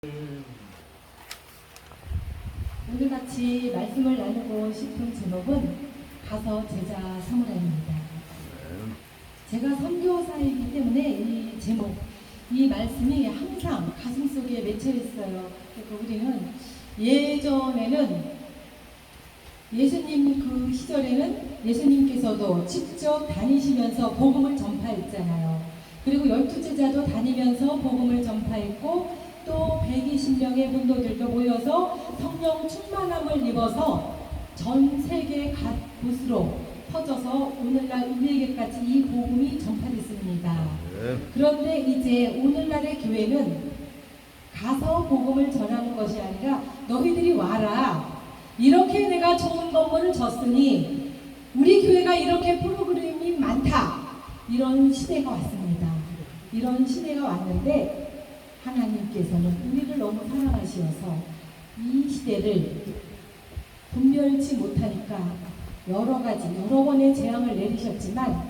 오늘 같이 말씀을 나누고 싶은 제목은 가서 제자 삼으라입니다. 제가 선교사이기 때문에 이 제목, 이 말씀이 항상 가슴속에 맺혀 있어요. 그러니까 우리는 예전에는 예수님 그 시절에는 예수님께서도 직접 다니시면서 복음을 전파했잖아요. 그리고 12제자도 다니면서 복음을 전파했고 또 120명의 분도들도 모여서 성령 충만함을 입어서 전 세계 각 곳으로 퍼져서 오늘날 우리에게까지 이 복음이 전파됐습니다. 그런데 이제 오늘날의 교회는 가서 복음을 전하는 것이 아니라 너희들이 와라. 이렇게 내가 좋은 건물을 줬으니 우리 교회가 이렇게 프로그램이 많다. 이런 시대가 왔습니다. 이런 시대가 왔는데 하나님께서는 우리를 너무 사랑하시어서 이 시대를 분별치 못하니까 여러 번의 재앙을 내리셨지만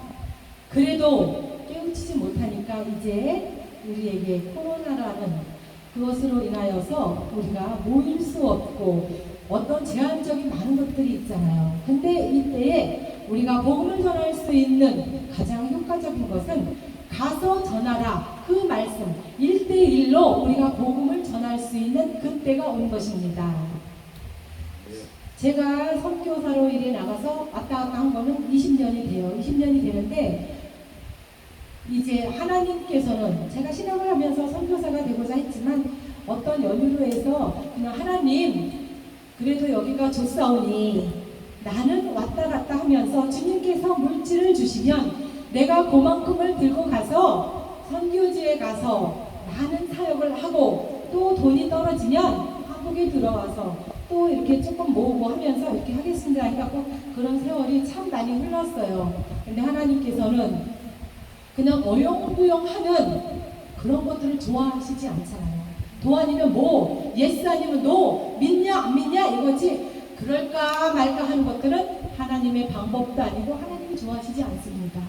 그래도 깨우치지 못하니까 이제 우리에게 코로나라는 그것으로 인하여서 우리가 모일 수 없고 어떤 제한적인 많은 것들이 있잖아요. 근데 이때에 우리가 복음을 전할 수 있는 가장 효과적인 것은 가서 전하라. 그 말씀 1대1로 우리가 복음을 전할 수 있는 그때가 온 것입니다. 제가 선교사로 일에 나가서 왔다 갔다 한 거는 20년이 돼요. 20년이 되는데 이제 하나님께서는 제가 신앙을 하면서 선교사가 되고자 했지만 어떤 연유로 해서 그냥 하나님 그래도 여기가 좋사오니 나는 왔다 갔다 하면서 주님께서 물질을 주시면 내가 그만큼을 들고 가서 선교지에 가서 많은 사역을 하고 또 돈이 떨어지면 한국에 들어와서 또 이렇게 조금 모으고 하면서 이렇게 하겠습니다. 해갖고 그런 세월이 참 많이 흘렀어요. 근데 하나님께서는 그냥 어영부영하는 그런 것들을 좋아하시지 않잖아요. 도 아니면 뭐, 예스 아니면 노, 믿냐 안 믿냐 이거지. 그럴까 말까 하는 것들은 하나님의 방법도 아니고 하나님이 좋아하시지 않습니다.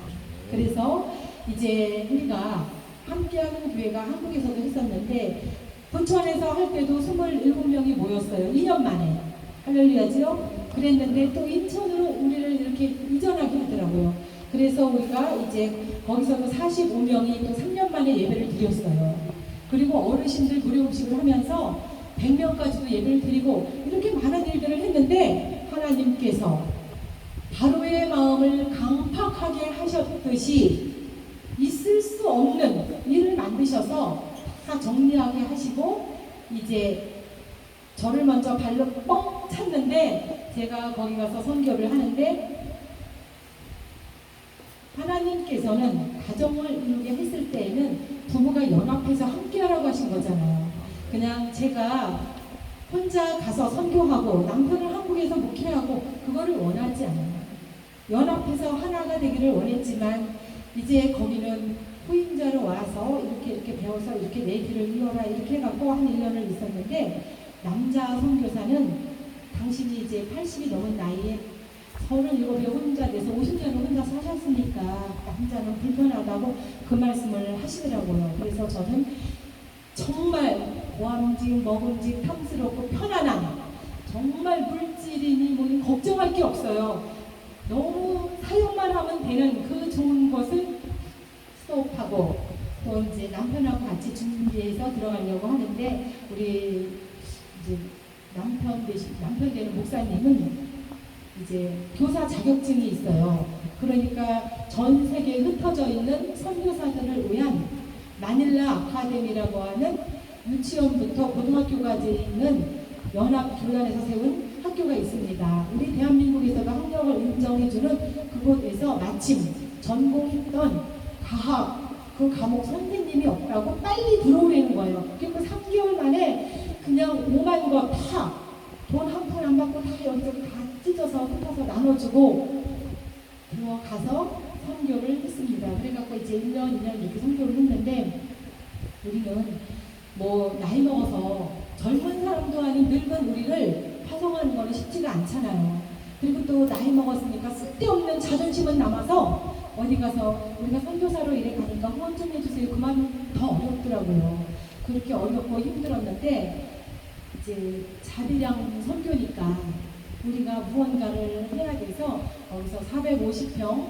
그래서 이제 우리가 함께하는 교회가 한국에서도 했었는데 부천에서 할 때도 27명이 모였어요. 2년 만에. 할렐루야죠? 그랬는데 또 인천으로 우리를 이렇게 이전하게 하더라고요. 그래서 우리가 이제 거기서도 45명이 또 3년 만에 예배를 드렸어요. 그리고 어르신들 무료음식을 하면서 100명까지도 예배를 드리고 이렇게 많은 일들을 했는데 하나님께서 바로의 마음을 강팍하게 하셨듯이 있을 수 없는 일을 만드셔서 다 정리하게 하시고 이제 저를 먼저 발로 뻥 찼는데 제가 거기 가서 선교를 하는데 하나님께서는 가정을 이루게 했을 때에는 부부가 연합해서 함께하라고 하신 거잖아요. 그냥 제가 혼자 가서 선교하고 남편을 한국에서 목회하고 그거를 원하지 않아요. 연합해서 하나가 되기를 원했지만 이제 거기는 후임자로 와서 이렇게 배워서 이렇게 내 길을 이어라 이렇게 해갖고 한 1년을 있었는데 남자 선교사는 당신이 이제 80이 넘은 나이에 37에 혼자 돼서 50년을 혼자 사셨으니까 남자는 불편하다고 그 말씀을 하시더라고요. 그래서 저는 정말 보암직 먹음직 탐스럽고 편안한 정말 물질이니 뭐니 걱정할 게 없어요. 너무 사용만 하면 되는 그 좋은 것을 스톱하고 또 이제 남편하고 같이 준비해서 들어가려고 하는데 우리 이제 남편 되는 목사님은 이제 교사 자격증이 있어요. 그러니까 전 세계에 흩어져 있는 선교사들을 위한 마닐라 아카데미라고 하는 유치원부터 고등학교까지 있는 연합교단에서 세운 학교가 있습니다. 우리 대한민국에서도 학력을 인정해주는 그곳에서 마침 전공했던 과학 그 과목 선생님이 없다고 빨리 들어오라는 거예요. 그리고 3개월 만에 그냥 5만 거 다 돈 한 푼 안 받고 다 여기저기 다 찢어서 흩어서 나눠주고 들어가서 선교를 했습니다. 그래갖고 이제 1년, 2년 이렇게 선교를 했는데 우리는 뭐 나이 먹어서 젊은 사람도 아닌 늙은 우리를 파송하는 거는 쉽지가 않잖아요. 그리고 또 나이 먹었으니까 쓸데없는 자존심은 남아서 어디 가서 우리가 선교사로 일해 가니까 후원 좀 해주세요. 그 말은 더 어렵더라고요. 그렇게 어렵고 힘들었는데 이제 자비량 선교니까 우리가 무언가를 해야 돼서 거기서 450평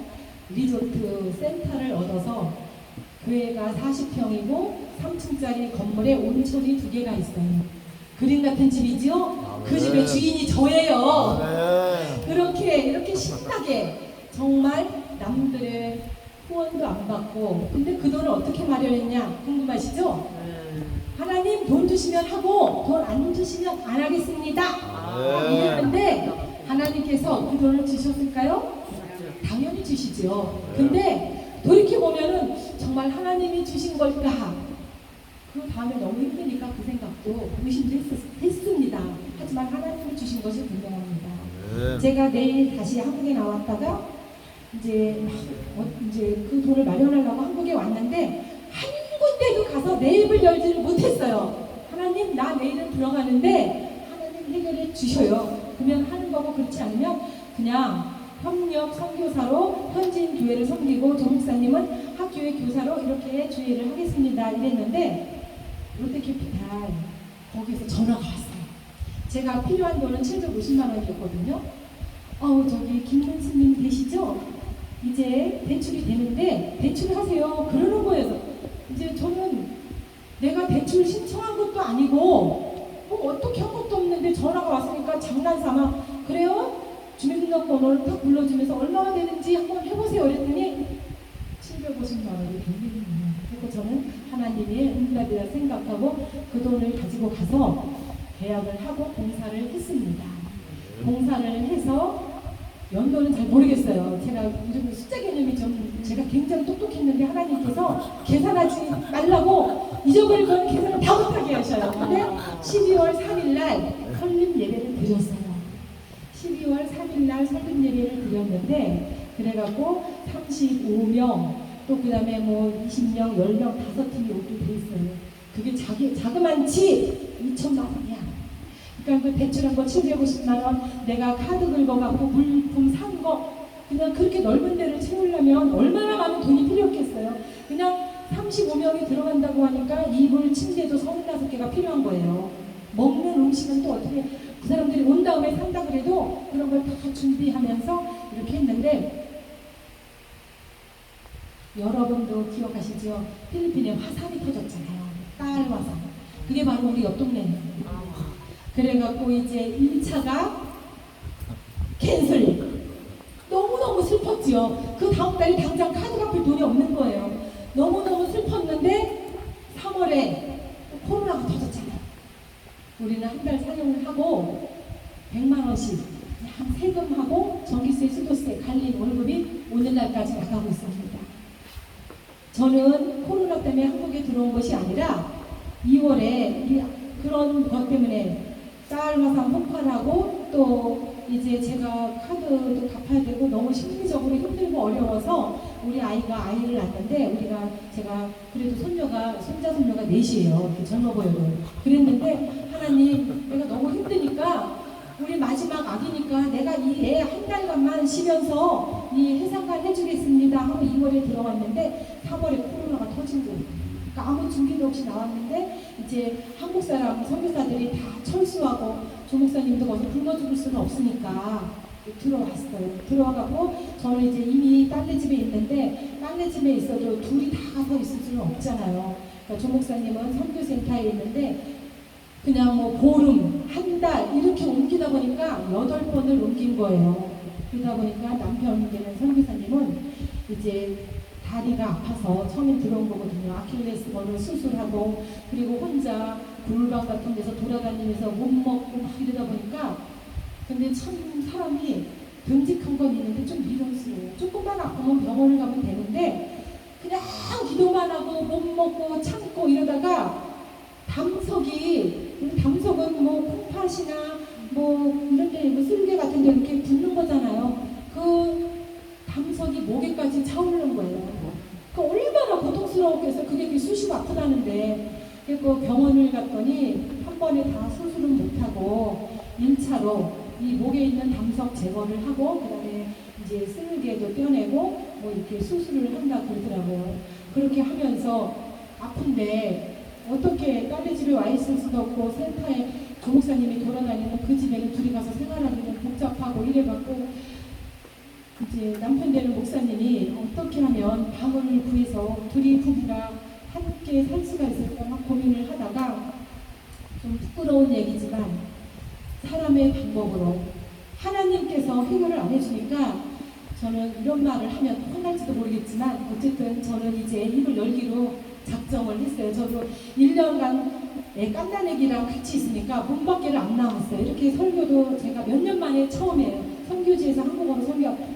리조트 센터를 얻어서 교회가 40평이고 3층짜리 건물에 온천이 2개가 있어요. 그림 같은 집이죠? 그 집의 주인이 저예요. 이렇게 신나게 정말 남들의 후원도 안 받고, 근데 그 돈을 어떻게 마련했냐 궁금하시죠? 하나님 돈 주시면 하고 돈 안 주시면 안 하겠습니다. 이랬는데 하나님께서 그 돈을 주셨을까요? 당연히 주시죠. 근데 돌이켜보면은 정말 하나님이 주신 걸까? 그 다음에 너무 힘드니까 그 생각도 의심도 했습니다. 하지만 하나님이 주신 것이 분명합니다. 제가 내일 다시 한국에 나왔다가 이제 그 돈을 마련하려고 한국에 왔는데 한 군데도 가서 내 입을 열지를 못했어요. 하나님, 나 내일은 들어가는데 하나님 해결해 주셔요. 그러면 하는 거고, 그렇지 않으면 그냥 협력 선교사로 현지인 교회를 섬기고 조 목사님은 학교의 교사로 이렇게 주의를 하겠습니다. 이랬는데 롯데캐피탈 거기서 전화가 왔어요. 제가 필요한 돈은 750만 원이었거든요. 저기 김문수님 계시죠? 이제 대출이 되는데 대출하세요. 그러는 거예요. 이제 저는 내가 대출 신청한 것도 아니고 어떻게 한 것도 없는데 전화가 왔으니까 장난삼아 그래요? 주민등록번호를 딱 불러주면서 얼마나 되는지 한번 해보세요. 그랬더니 750만 원이 됩니다. 그리고 저는 하나님의 응답이라 생각하고 그 돈을 가지고 가서 계약을 하고 봉사를 했습니다. 봉사를 해서 연도는 잘 모르겠어요. 제가 요즘 숫자 개념이 제가 굉장히 똑똑했는데 하나님께서 계산하지 말라고 잊어버릴 건 계산을 다 못하게 하셔요. 근데 12월 3일날 설립 예배를 드렸어요. 12월 3일날 설립 예배를 드렸는데 그래갖고 35명 또 그 다음에 20명, 10명, 5팀이 오게 돼 있어요. 그게 자그만치 2천만 원이야. 그러니까 그 대출한 거 750만 원, 내가 카드 긁어갖고 물품 산 거, 그냥 그렇게 넓은 데를 채우려면 얼마나 많은 돈이 필요했겠어요. 그냥 35명이 들어간다고 하니까 이불, 침대도 35개가 필요한 거예요. 먹는 음식은 또 어떻게, 그 사람들이 온 다음에 산다 그래도 그런 걸 다 준비하면서 이렇게 했는데, 여러분도 기억하시죠? 필리핀에 화산이 터졌잖아요. 딸 화산. 그게 바로 우리 옆 동네예요. 그래갖고 이제 1차가 캔슬. 너무너무 슬펐지요. 그 다음 달에 당장 카드 갚을 돈이 없는 거예요. 너무너무 슬펐는데 3월에 코로나가 터졌잖아요. 우리는 한 달 사용을 하고 100만 원씩 세금하고 전기세, 수도세, 관리 월급이 오늘날까지 나가고 있습니다. 저는 코로나 때문에 한국에 들어온 것이 아니라 2월에 그런 것 때문에 쌀 화산 폭발하고 또 이제 제가 카드도 갚아야 되고 너무 심리적으로 힘들고 어려워서 우리 아이가 아이를 낳았는데 제가 그래도 손자 손녀가 넷이에요. 이렇게 젊어 보여도. 그랬는데 하나님 내가 너무 힘드니까 우리 마지막 아기니까 내가 이 애 한 달간만 쉬면서 이 해상관 해주겠습니다 하고 2월에 들어왔는데 3월에 코로나가 터진 거예요. 그러니까 아무 준비도 없이 나왔는데 이제 한국 사람 선교사들이 다 철수하고 조 목사님도 거기서 굶어 죽을 수는 없으니까 들어왔어요. 들어와가고 저는 이제 이미 딸네 집에 있는데 딸네 집에 있어도 둘이 다 가서 있을 수는 없잖아요. 그러니까 조 목사님은 선교센터에 있는데 그냥 보름, 한 달 이렇게 옮기다 보니까 8번을 옮긴 거예요. 그러다 보니까 남편 되는 선교사님은 이제 다리가 아파서 처음에 들어온 거거든요. 아킬레스건을 수술하고 그리고 혼자 골방 같은 데서 돌아다니면서 못 먹고 막 이러다 보니까 근데 참 사람이 듬직한 건 있는데 좀 미련스러워요. 조금만 아프면 병원을 가면 되는데 그냥 기도만 하고 못 먹고 참고 이러다가 담석은 콩팥이나 이런 데 쓸개 같은 데 이렇게 붙는 거잖아요. 그 담석이 목에까지 차오르는 거예요. 그 얼마나 고통스러웠겠어요. 그게 쑤시고 아프다는데. 그리고 병원을 갔더니 한 번에 다 수술은 못하고 1차로 이 목에 있는 담석 제거를 하고 그다음에 이제 쓸개도 떼어내고 이렇게 수술을 한다 그러더라고요. 그렇게 하면서 아픈데 어떻게 딸네 집에 와 있을 수도 없고 센터에 조목사님이 돌아다니는 그 집에는 둘이 가서 생활하기는 복잡하고 이래갖고 이제 남편 되는 목사님이 어떻게 하면 방을 구해서 둘이 부부가 함께 살 수가 있을까 막 고민을 하다가 좀 부끄러운 얘기지만 사람의 방법으로 하나님께서 해결을 안 해주니까 저는 이런 말을 하면 혼날지도 모르겠지만 어쨌든 저는 이제 입을 열기로 작정을 했어요. 저도 1년간 깐난애기랑 같이 있으니까 문 밖에를 안 나왔어요. 이렇게 설교도 제가 몇 년 만에 처음이에요. 선교지에서 한국어로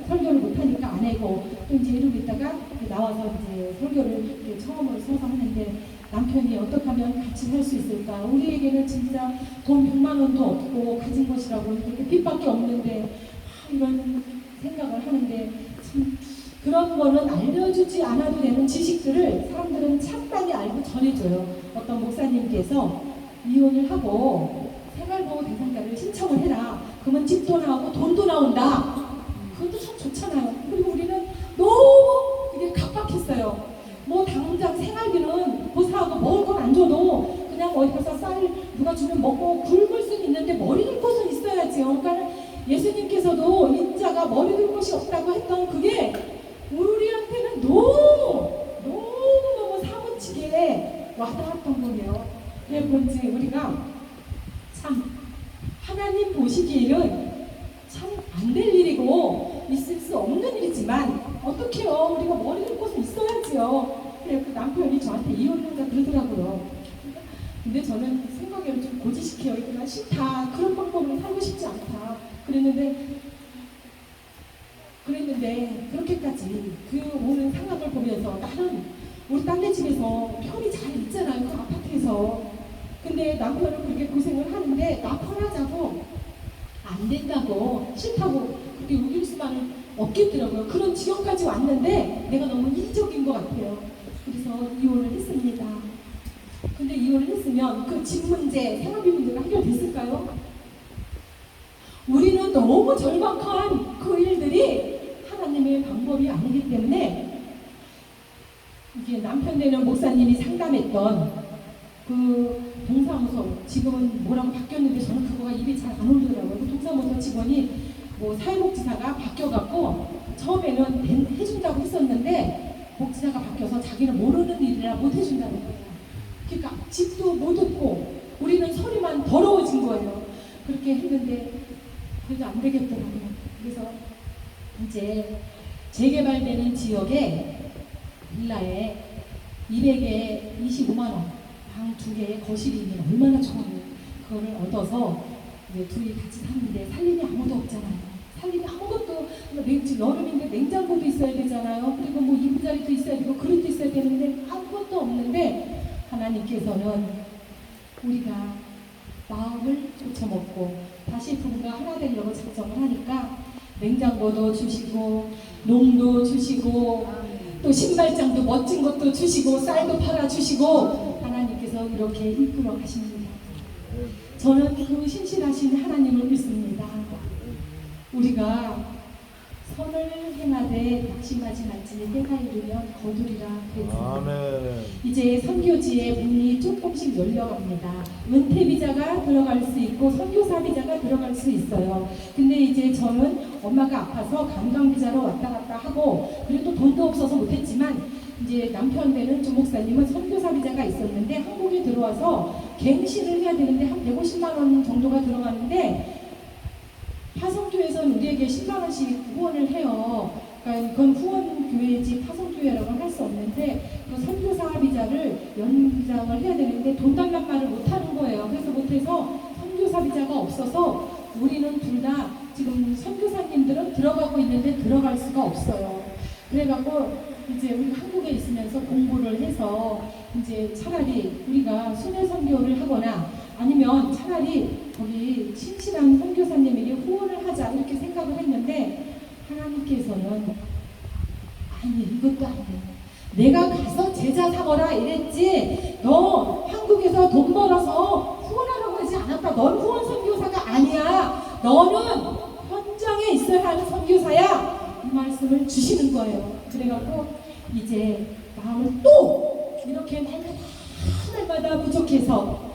설교를 못하니까 안 하고 또 이제 이러고 있다가 나와서 이제 설교를 이렇게 처음으로 서서 하는데 남편이 어떻게 하면 같이 살 수 있을까? 우리에게는 진짜 돈 100만 원도 없고 가진 것이라고 이렇게 빚밖에 없는데 이런 생각을 하는데 참 그런 거는 알려주지 않아도 되는 지식들을 사람들은 찬반이 알고 전해줘요. 어떤 목사님께서 이혼을 하고 생활보호 대상자를 신청을 해라. 그러면 집도 나오고 돈도 나온다. 그것도 참 좋잖아요. 그리고 우리는 너무 그게 각박했어요. 뭐 당장 생활비는 고사하고 먹을 건 안 줘도 그냥 어디 가서 쌀 누가 주면 먹고 굵을 수는 있는데 머리 들 곳은 있어야지요. 그러니까 예수님께서도 인자가 머리 들 곳이 없다고 했던 그게 우리한테는 너무 사무치게 와닿았던 거예요. 그런지 우리가 참 하나님 보시기에는 참 안 될 일이고 있을 수 없는 일이지만 어떡해요. 우리가 머리 들 곳은 있어야지요. 그래 그 남편이 저한테 이혼하자 그러더라고요. 근데 저는 생각에는 좀 고지식해요. 이거 싫다. 그런 방법으로 살고 싶지 않다. 그랬는데 그렇게까지 그 오는 상황을 보면서 나는 우리 딸네 집에서 편히 잘 있잖아요. 그 아파트에서. 근데 남편은 그렇게 고생을 하는데 나 편하자고 안 된다고 싫다고 그렇게 우길 수만은 없겠더라고요. 그런 지경까지 왔는데 내가 너무 이기적인 것 같아요. 그래서 이혼을 했습니다. 근데 이혼을 했으면 그 집 문제, 생활비 문제가 해결됐을까요? 우리는 너무 절박한 그 일들이 하나님의 방법이 아니기 때문에 이게 남편 되는 목사님이 상담했던 그 동사무소 지금은 뭐라고 바뀌었는데 저는 그거가 입이 잘 안 오르더라고요. 그 동사무소 직원이 뭐 사회복지사가 바뀌어갖고 처음에는 해준다고 했었는데 복지사가 바뀌어서 자기는 모르는 일이라 못 해준다는 거예요. 그러니까 집도 못 얻고 우리는 서류만 더러워진 거예요. 그렇게 했는데 그래도 안 되겠더라고요. 그래서 이제 재개발되는 지역에 빌라에 200에 25만 원 방 2개에 거실이 있는 얼마나 좋아요. 그거를 얻어서 이제 둘이 같이 사는데 살림이 아무도 없잖아요. 살림이 아무것도 여름인데 냉장고도 있어야 되잖아요. 그리고 뭐 이부자리도 있어야 되고 그릇도 있어야 되는데 아무것도 없는데 하나님께서는 우리가 마음을 고쳐먹고 다시 부부가 하나 되려고 작정을 하니까 냉장고도 주시고 농도 주시고 또 신발장도 멋진 것도 주시고 쌀도 팔아주시고 하나님께서 이렇게 이끌어 가십니다. 저는 그 신실하신 하나님을 믿습니다. 우리가 선을 행하되 낙심하지 말지 때가 이르면 거두리라 그랬습니다. 이제 선교지의 문이 조금씩 열려갑니다. 은퇴비자가 들어갈 수 있고 선교사 비자가 들어갈 수 있어요. 근데 이제 저는 엄마가 아파서 관광비자로 왔다 갔다 하고 그래도 돈도 없어서 못했지만 이제 남편 되는 조목사님은 선교사 비자가 있었는데 한국에 들어와서 갱신을 해야 되는데 한 150만 원 정도가 들어가는데 파송교회에서는 우리에게 10만 원씩 후원을 해요. 그러니까 이건 후원교회지 파송교회라고는 할 수 없는데 그 선교사 비자를 연장을 해야 되는데 돈 달란 말을 못 하는 거예요. 그래서 못해서 선교사 비자가 없어서 우리는 둘 다 지금 선교사님들은 들어가고 있는데 들어갈 수가 없어요. 그래갖고 이제 우리가 한국에 있으면서 공부를 해서 이제 차라리 우리가 순회 선교를 하거나 아니면 차라리 거기 신실한 선교사님에게 후원을 하자 이렇게 생각을 했는데 하나님께서는 아니 이것도 안 돼. 내가 가서 제자 삼어라 이랬지 너 한국에서 돈 벌어서 후원하라고 하지 않았다. 넌 후원 선교사가 아니야. 너는 현장에 있어야 하는 선교사야. 이 말씀을 주시는 거예요. 그래갖고 이제 마음을 또 이렇게 날마다 때마다 부족해서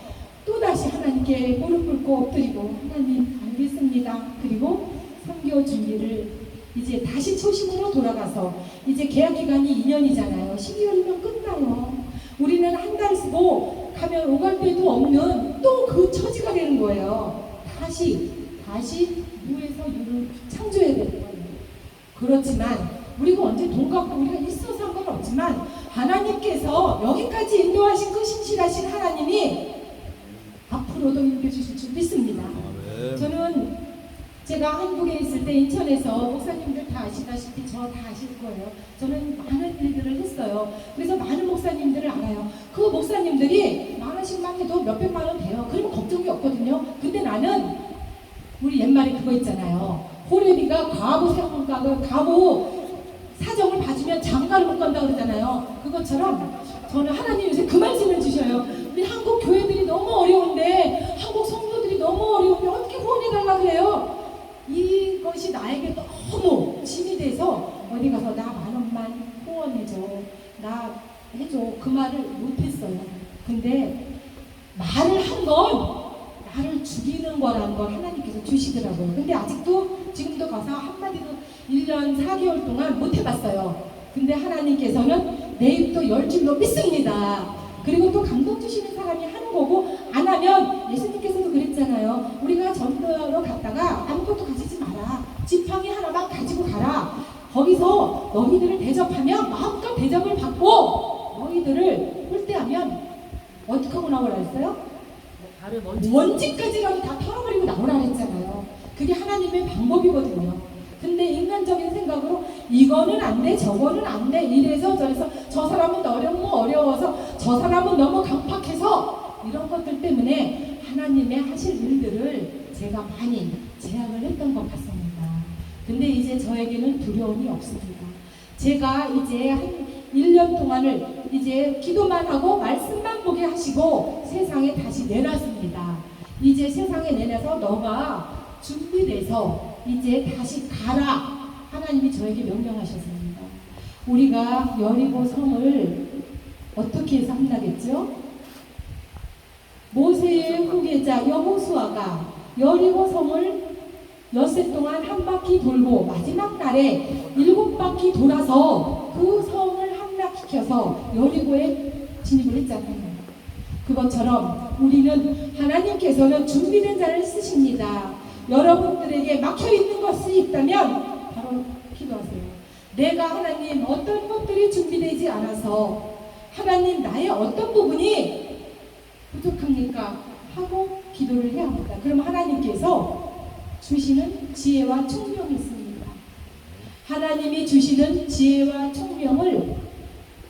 또다시 하나님께 무릎 꿇고 엎드리고 하나님 알겠습니다. 그리고 선교 준비를 이제 다시 초심으로 돌아가서 이제 계약 기간이 2년이잖아요. 12월이면 끝나요. 우리는 한 달 쓰고 가면 오갈 데도 없는 또 그 처지가 되는 거예요. 다시 무에서 유를 창조해야 되는 거예요. 그렇지만 우리가 언제 돈 갖고 우리가 있어서 상관없지만 하나님께서 여기까지 인도하신 그 신실하신 하나님이 앞으로도 인도해주실 줄 믿습니다. 저는 제가 한국에 있을 때 인천에서 목사님들 다 아시다시피 저 다 아실 거예요. 저는 많은 일들을 했어요. 그래서 많은 목사님들을 알아요. 그 목사님들이 많으신만 해도 몇백만 원 돼요. 그러면 걱정이 없거든요. 근데 나는 우리 옛말에 그거 있잖아요. 호레비가 과부 사정을 봐주면 장가를 못 간다 그러잖아요. 그것처럼 저는 하나님 요새 그 말씀을 주셔요. 우리 한국 교회들이 너무 어려운데 한국 성도들이 너무 어려운데 어떻게 후원해달라 그래요. 이것이 나에게 너무 짐이 돼서 어디 가서 나 10,000원만 후원해줘, 나 해줘, 그 말을 못했어요. 근데 말을 한 건 나를 죽이는 거라는 걸 하나님께서 주시더라고요. 근데 아직도 지금도 가서 한마디도 1년 4개월 동안 못 해봤어요. 근데 하나님께서는 내 입도 열 줄로 믿습니다. 그리고 또 감동 주시는 사람이 하는 거고, 안 하면 예수님께서도 그랬잖아요. 우리가 전도하러 갔다가 아무것도 가지지 마라. 지팡이 하나만 가지고 가라. 거기서 너희들을 대접하면 마음껏 대접을 받고 너희들을 홀대하면 어떻게 하고 나오라 했어요? 먼지까지라도 다 털어버리고 나오라 했잖아요. 그게 하나님의 방법이거든요. 근데 인간적인 생각으로 이거는 안 돼, 저거는 안 돼, 이래서 저래서 저 사람은 너무 어려워서 저 사람은 너무 강팍해서 이런 것들 때문에 하나님의 하실 일들을 제가 많이 제약을 했던 것 같습니다. 근데 이제 저에게는 두려움이 없습니다. 제가 이제 한 1년 동안을 이제 기도만 하고 말씀만 보게 하시고 세상에 다시 내놨습니다. 이제 세상에 내놔서 너가 준비돼서 이제 다시 가라. 하나님이 저에게 명령하셨습니다. 우리가 여리고 성을 어떻게 해서 함락했죠? 모세의 후계자 여호수아가 여리고 성을 엿새 동안 한 바퀴 돌고 마지막 날에 7바퀴 돌아서 그 성을 함락시켜서 여리고에 진입을 했잖아요. 그것처럼 우리는 하나님께서는 준비된 자를 쓰십니다. 여러분들에게 막혀있는 것이 있다면 바로 기도하세요. 내가 하나님 어떤 것들이 준비되지 않아서 하나님 나의 어떤 부분이 부족합니까? 하고 기도를 해야 합니다. 그럼 하나님께서 주시는 지혜와 총명이 있습니다. 하나님이 주시는 지혜와 총명을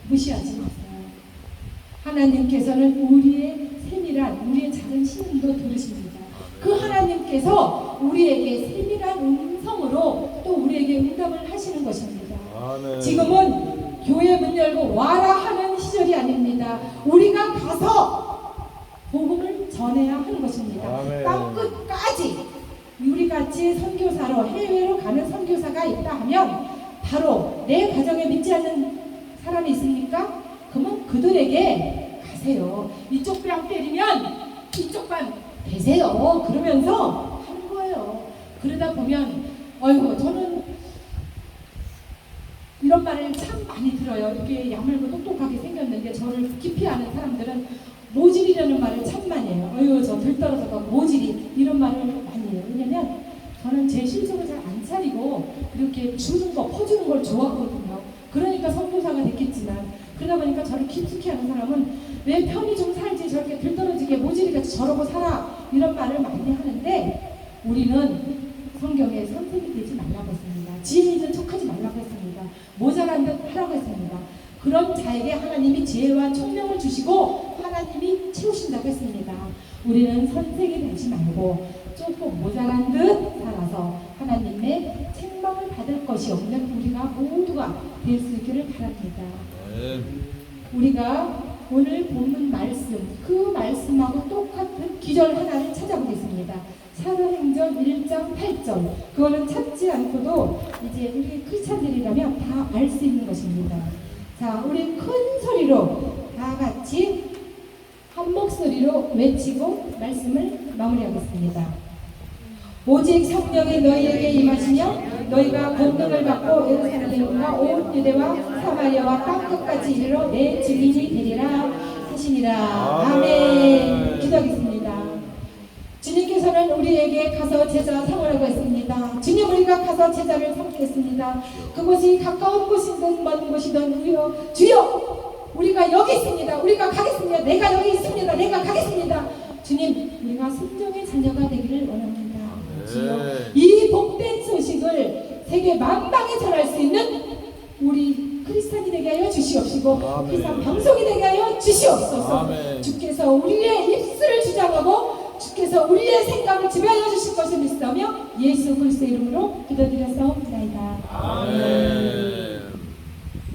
무시하지 마세요. 하나님께서는 우리의 세밀한 우리의 작은 신음도 들으십니다. 그 하나님께서 우리에게 세밀한 음성으로 또 우리에게 응답을 하시는 것입니다. 아멘. 지금은 교회 문 열고 와라 하는 시절이 아닙니다. 우리가 가서 복음을 전해야 하는 것입니다. 아멘. 땅 끝까지 우리같이 선교사로 해외로 가는 선교사가 있다 하면 바로 내 가정에 믿지 않는 사람이 있습니까? 그러면 그들에게 가세요. 이쪽 뺨 때리면 이쪽 뺨 되세요. 그러면서 하는 거예요. 그러다 보면 어이구 저는 이런 말을 참 많이 들어요. 이렇게 야물고 똑똑하게 생겼는데 저를 깊이 아는 사람들은 모질이라는 말을 참 많이 해요. 어휴 저 들떨어져서 모질이 이런 말을 많이 해요. 왜냐면 저는 제 실속을 잘 안 차리고 이렇게 주는 거 퍼주는 걸 좋아하거든요. 그러니까 선교사가 됐겠지만 그러다 보니까 저를 깊숙이 하는 사람은 왜 편히 좀 살지 저렇게 들떨어지게 모질이같이 저러고 살아 이런 말을 많이 하는데 우리는 성경에 선생이 되지 말라고 했습니다. 지혜 있는 척하지 말라고 했습니다. 모자란 듯 하라고 했습니다. 그런 자에게 하나님이 지혜와 총명을 주시고 하나님이 채우신다고 했습니다. 우리는 선생이 되지 말고 조금 모자란 듯 살아서 하나님의 책망을 받을 것이 없는 우리가 모두가 될 수 있기를 바랍니다. 우리가 오늘 본문 말씀, 그 말씀하고 똑같은 기절 하나를 찾아보겠습니다. 사도행전 1장 8절. 그거는 찾지 않고도 이제 우리 크리스찬들이라면 다 알 수 있는 것입니다. 자, 우리 큰 소리로 다 같이 한 목소리로 외치고 말씀을 마무리하겠습니다. 오직 성령이 너희에게 임하시며 너희가 권능을 받고 예루살렘과 온 유대와 사마리아와 땅끝까지 이르러 내 증인이 되리라 하시니라. 아멘. 기도하겠습니다. 주님께서는 우리에게 가서 제자 삼으라고 했습니다. 주님, 우리가 가서 제자를 삼겠습니다. 그곳이 가까운 곳이든 먼 곳이든 주여 우리가 여기 있습니다. 우리가 가겠습니다. 내가 여기 있습니다. 내가 가겠습니다. 주님, 우리가 순종의 자녀가 되기를 원합니다. 주여, 이 복된 소식을 세계 만방에 전할 수 있는 우리 크리스찬이 되게 하여 주시옵시고 크리스찬 방송이 되게 하여 주시옵소서. 아멘. 주께서 우리의 입술을 주장하고 주께서 우리의 생각을 지배하여 주실 것을 믿으며 예수 그리스도의 이름으로 기도드렸사옵나이다. 아멘.